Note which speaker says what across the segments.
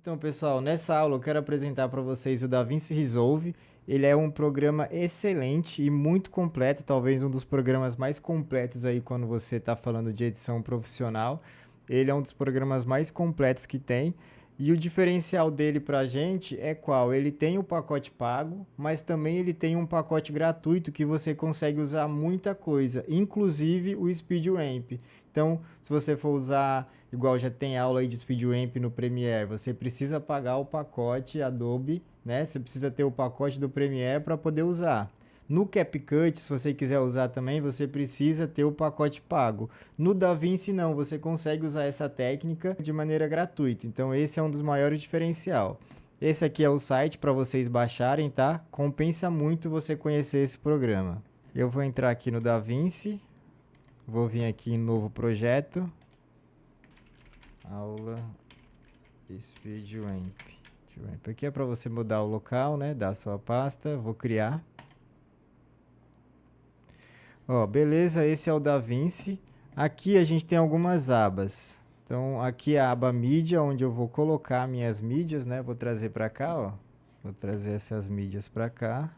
Speaker 1: Então, pessoal, nessa aula eu quero apresentar para vocês o DaVinci Resolve. Ele é um programa excelente e muito completo, talvez um dos programas mais completos aí quando você está falando de edição profissional. Ele é um dos programas mais completos que tem. E o diferencial dele para a gente é qual? Ele tem o pacote pago, mas também ele tem um pacote gratuito que você consegue usar muita coisa, inclusive o Speed Ramp. Então, se você for usar, igual já tem aula aí de Speed Ramp no Premiere, você precisa pagar o pacote Adobe, né? Você precisa ter o pacote do Premiere para poder usar. No CapCut, se você quiser usar também, você precisa ter o pacote pago. No DaVinci não, você consegue usar essa técnica de maneira gratuita. Então esse é um dos maiores diferenciais. Esse aqui é o site para vocês baixarem, tá? Compensa muito você conhecer esse programa. Eu vou entrar aqui no DaVinci. Vou vir aqui em novo projeto. Aula Speed Ramp. Aqui é para você mudar o local, né, da sua pasta. Vou criar. Ó, beleza, esse é o DaVinci. Aqui a gente tem algumas abas. Então, aqui é a aba mídia, onde eu vou colocar minhas mídias, né? Vou trazer para cá, ó. Vou trazer essas mídias para cá.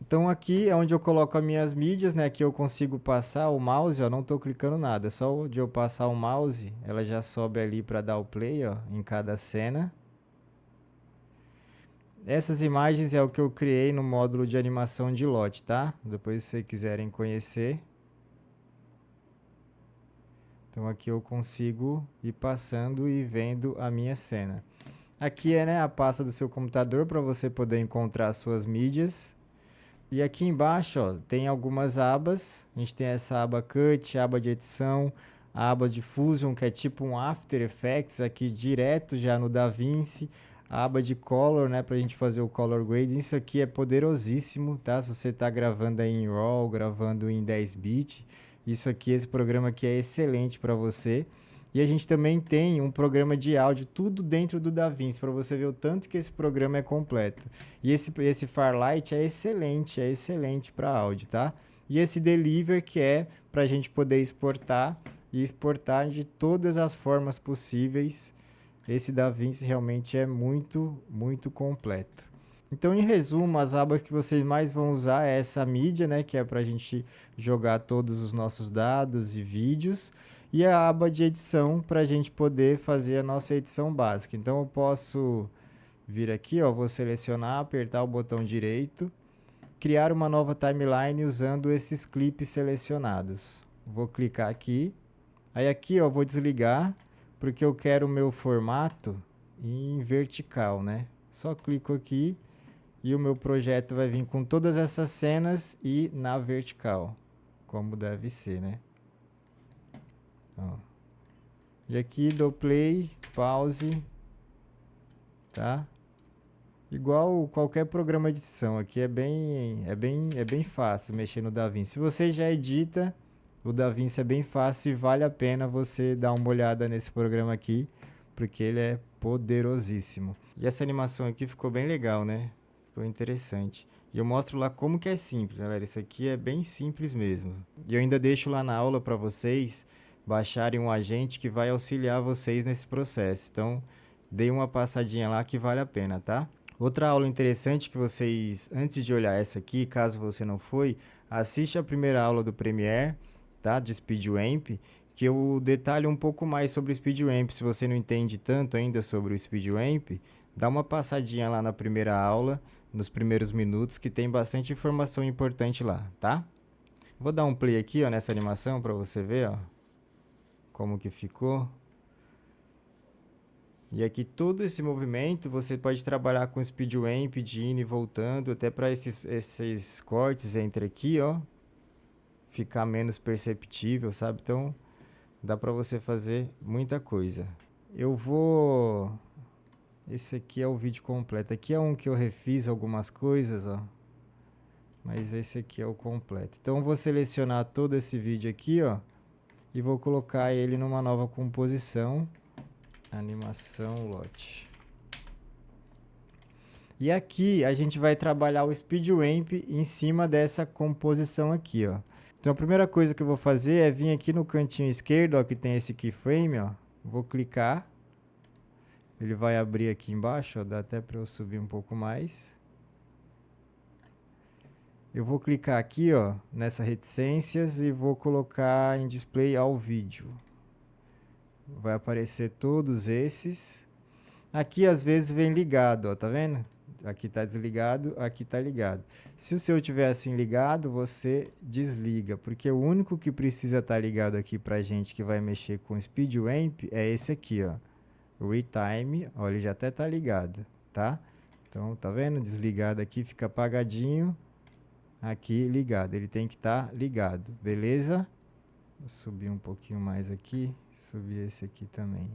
Speaker 1: Então, aqui é onde eu coloco as minhas mídias, né? Aqui eu consigo passar o mouse, ó. Não estou clicando nada, só de eu passar o mouse, ela já sobe ali para dar o play, ó, em cada cena. Essas imagens é o que eu criei no módulo de animação de lote, tá? Depois, se vocês quiserem conhecer. Então, aqui eu consigo ir passando e vendo a minha cena. Aqui é, né, a pasta do seu computador para você poder encontrar as suas mídias. E aqui embaixo, ó, tem algumas abas. A gente tem essa aba Cut, aba de edição, a aba de Fusion, que é tipo um After Effects, aqui direto já no DaVinci. A aba de Color, né, pra gente fazer o Color Grading. Isso aqui é poderosíssimo, tá? Se você tá gravando aí em RAW, gravando em 10-bit, isso aqui, esse programa aqui é excelente para você. E a gente também tem um programa de áudio, tudo dentro do DaVinci, para você ver o tanto que esse programa é completo. E esse Farlight é excelente para áudio, tá? E esse Deliver, que é para a gente poder exportar e exportar de todas as formas possíveis. Esse DaVinci realmente é muito completo. Então, em resumo, as abas que vocês mais vão usar é essa mídia, né, que é para a gente jogar todos os nossos dados e vídeos, e a aba de edição para a gente poder fazer a nossa edição básica. Então, eu posso vir aqui, ó, vou selecionar, apertar o botão direito, criar uma nova timeline usando esses clipes selecionados. Vou clicar aqui, aí aqui, ó, vou desligar, porque eu quero o meu formato em vertical, né? Só clico aqui e o meu projeto vai vir com todas essas cenas e na vertical, como deve ser, né? Ó. E aqui dou play, pause, tá? Igual qualquer programa de edição, aqui é bem fácil mexer no DaVinci. Se você já edita, o DaVinci é bem fácil e vale a pena você dar uma olhada nesse programa aqui, porque ele é poderosíssimo. E essa animação aqui ficou bem legal, né? Ficou interessante. E eu mostro lá como que é simples, galera. Isso aqui é bem simples mesmo. E eu ainda deixo lá na aula para vocês baixarem um agente que vai auxiliar vocês nesse processo. Então, dê uma passadinha lá que vale a pena, tá? Outra aula interessante que vocês, antes de olhar essa aqui, caso você não foi, assiste a primeira aula do Premiere, tá? De Speed Ramp, que eu detalho um pouco mais sobre o Speed Ramp. Se você não entende tanto ainda sobre o Speed Ramp, dá uma passadinha lá na primeira aula, nos primeiros minutos, que tem bastante informação importante lá, tá? Vou dar um play aqui, ó, nessa animação para você ver, ó, como que ficou. E aqui todo esse movimento você pode trabalhar com Speed Ramp de indo e voltando, até para esses cortes entre aqui, ó, ficar menos perceptível, sabe? Então dá para você fazer muita coisa. Esse aqui é o vídeo completo. Aqui é um que eu refiz algumas coisas, ó. Mas esse aqui é o completo. Então eu vou selecionar todo esse vídeo aqui, ó, e vou colocar ele numa nova composição. Animação lote. E aqui a gente vai trabalhar o Speed Ramp em cima dessa composição aqui, ó. Então a primeira coisa que eu vou fazer é vir aqui no cantinho esquerdo, ó, que tem esse keyframe, ó. Vou clicar. ele vai abrir aqui embaixo, ó, dá até para eu subir um pouco mais. Eu vou clicar aqui, ó, nessa reticências e vou colocar em display ao vídeo. Vai aparecer todos esses. Aqui às vezes vem ligado, ó, tá vendo? Aqui tá desligado, aqui tá ligado. Se o seu tiver assim ligado, você desliga, porque o único que precisa estar ligado aqui pra gente que vai mexer com Speed Ramp é esse aqui, ó. Retime, ó, ele já até tá ligado, tá? Então, tá vendo? Desligado aqui, fica apagadinho. Aqui ligado, ele tem que estar ligado, beleza? Vou subir um pouquinho mais aqui, subir esse aqui também.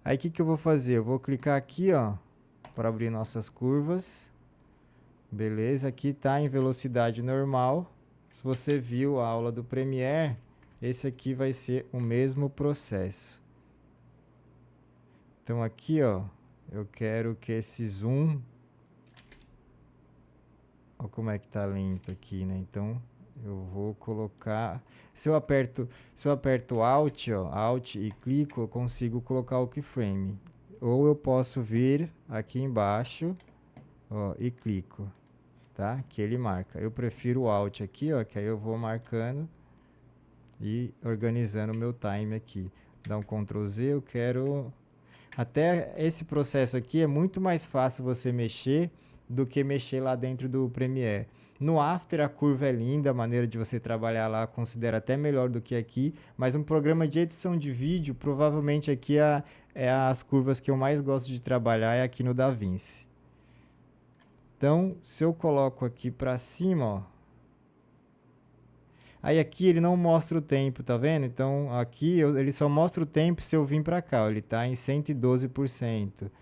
Speaker 1: Aí o que eu vou fazer? Eu vou clicar aqui, ó, para abrir nossas curvas. Beleza, aqui tá em velocidade normal. Se você viu a aula do Premiere, esse aqui vai ser o mesmo processo. Então aqui, ó, eu quero que esse zoom... Olha como é que tá lento aqui, né? Então, eu vou colocar... Se eu aperto Alt, ó, Alt e clico, eu consigo colocar o keyframe. Ou eu posso vir aqui embaixo, ó, e clico, tá? Que ele marca. Eu prefiro o Alt aqui, ó, que aí eu vou marcando e organizando o meu time aqui. Dá um Ctrl Z, eu quero... Até esse processo aqui é muito mais fácil você mexer do que mexer lá dentro do Premiere. No After a curva é linda, a maneira de você trabalhar lá considero até melhor do que aqui, mas um programa de edição de vídeo, provavelmente aqui é as curvas que eu mais gosto de trabalhar, é aqui no DaVinci. Então, se eu coloco aqui para cima, ó, aí aqui ele não mostra o tempo, tá vendo? Então aqui ele só mostra o tempo se eu vir para cá, ó, ele está em 112%.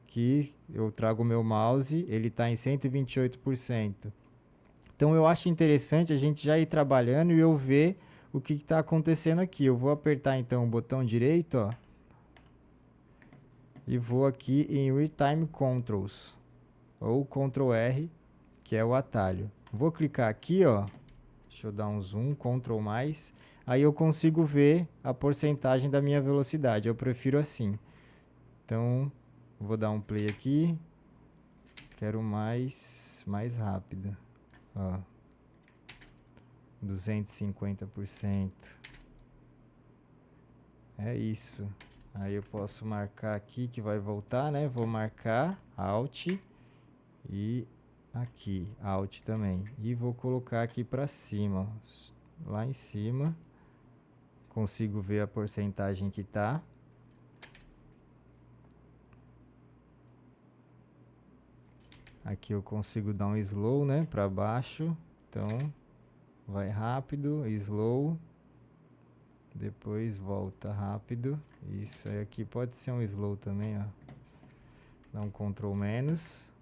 Speaker 1: Aqui eu trago o meu mouse, ele está em 128%. Então eu acho interessante a gente já ir trabalhando e eu ver o que está acontecendo aqui. Eu vou apertar então o botão direito, ó, e vou aqui em Retime Controls, ou Ctrl R, que é o atalho. Vou clicar aqui, ó, deixa eu dar um zoom, Ctrl mais, aí eu consigo ver a porcentagem da minha velocidade. Eu prefiro assim. Então... vou dar um play aqui. Quero mais rápido. Ó. 250%. É isso. Aí eu posso marcar aqui que vai voltar, né? Vou marcar Alt e aqui Alt também. E vou colocar aqui para cima, ó. Lá em cima. Consigo ver a porcentagem que tá. Aqui eu consigo dar um slow, né, para baixo. Então, vai rápido, slow. Depois volta rápido. Isso aí aqui pode ser um slow também, ó. Dá um Ctrl menos.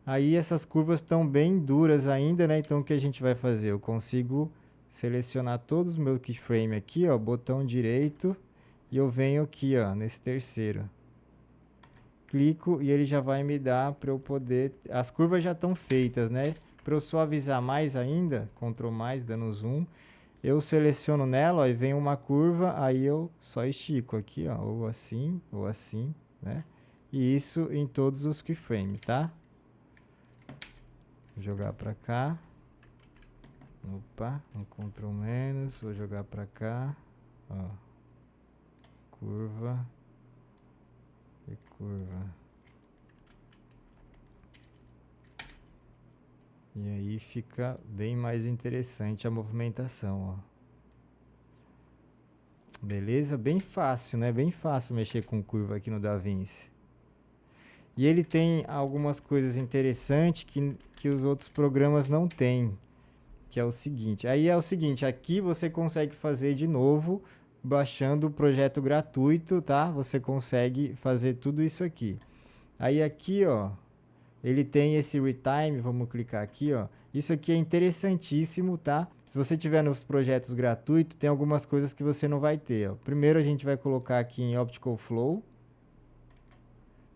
Speaker 1: Aí essas curvas estão bem duras ainda, né? Então o que a gente vai fazer? Eu consigo selecionar todos os meus keyframes aqui, ó, botão direito. E eu venho aqui, ó, nesse terceiro. Clico e ele já vai me dar para eu poder... As curvas já estão feitas, né? Para eu suavizar mais ainda, Ctrl mais, dando zoom, eu seleciono nela, ó, e vem uma curva, aí eu só estico aqui, ó, ou assim, né? E isso em todos os keyframes, tá? Vou jogar para cá. Opa, um Ctrl menos, vou jogar para cá, ó. Curva. E curva. E aí fica bem mais interessante a movimentação, ó. Beleza? Bem fácil, né? Bem fácil mexer com curva aqui no DaVinci. E ele tem algumas coisas interessantes que os outros programas não têm. Que é o seguinte. Aí é o seguinte, aqui você consegue fazer de novo... baixando o projeto gratuito, tá? Você consegue fazer tudo isso aqui. Aí aqui, ó, ele tem esse retime, vamos clicar aqui, ó. Isso aqui é interessantíssimo, tá? Se você tiver nos projetos gratuitos, tem algumas coisas que você não vai ter, ó. Primeiro a gente vai colocar aqui em Optical Flow.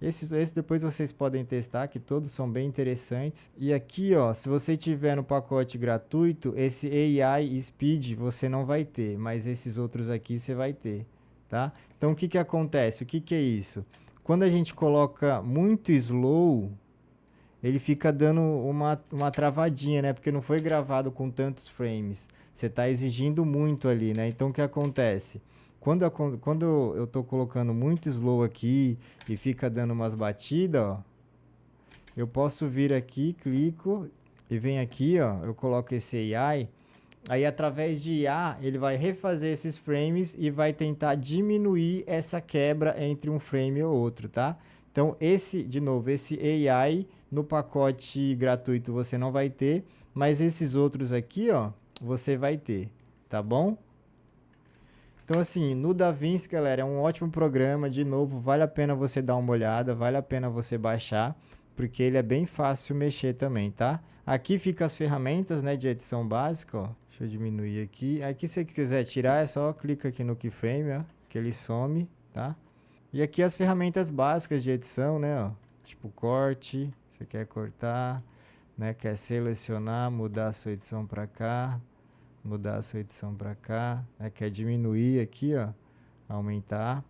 Speaker 1: Esse depois vocês podem testar, que todos são bem interessantes. E aqui, ó, se você tiver no pacote gratuito, esse AI Speed você não vai ter, mas esses outros aqui você vai ter, tá? Então, o que que acontece? O que que é isso? Quando a gente coloca muito slow, ele fica dando uma travadinha, né? Porque não foi gravado com tantos frames. Você está exigindo muito ali, né? Então, o que acontece? Quando eu tô colocando muito slow aqui e fica dando umas batidas, ó, eu posso vir aqui, clico e vem aqui, ó, eu coloco esse AI. Aí, através de IA, ele vai refazer esses frames e vai tentar diminuir essa quebra entre um frame e outro, tá? Então, de novo, esse AI no pacote gratuito você não vai ter, mas esses outros aqui, ó, você vai ter, tá bom? Então, assim, no DaVinci, galera, é um ótimo programa. De novo, vale a pena você dar uma olhada, vale a pena você baixar, porque ele é bem fácil mexer também, tá? Aqui fica as ferramentas, né, de edição básica, ó. Deixa eu diminuir aqui. Aqui, se você quiser tirar, é só clica aqui no keyframe, ó, que ele some, tá? E aqui as ferramentas básicas de edição, né, ó. Tipo corte, você quer cortar, né, quer selecionar, mudar a sua edição para cá, mudar a sua edição para cá, né, quer diminuir aqui, ó, aumentar,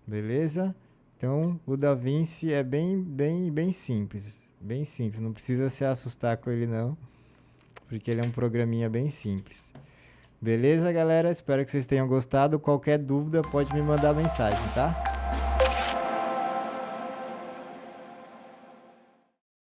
Speaker 1: beleza? Então, o DaVinci é bem simples, não precisa se assustar com ele não, porque ele é um programinha bem simples. Beleza, galera? Espero que vocês tenham gostado. Qualquer dúvida pode me mandar mensagem, tá?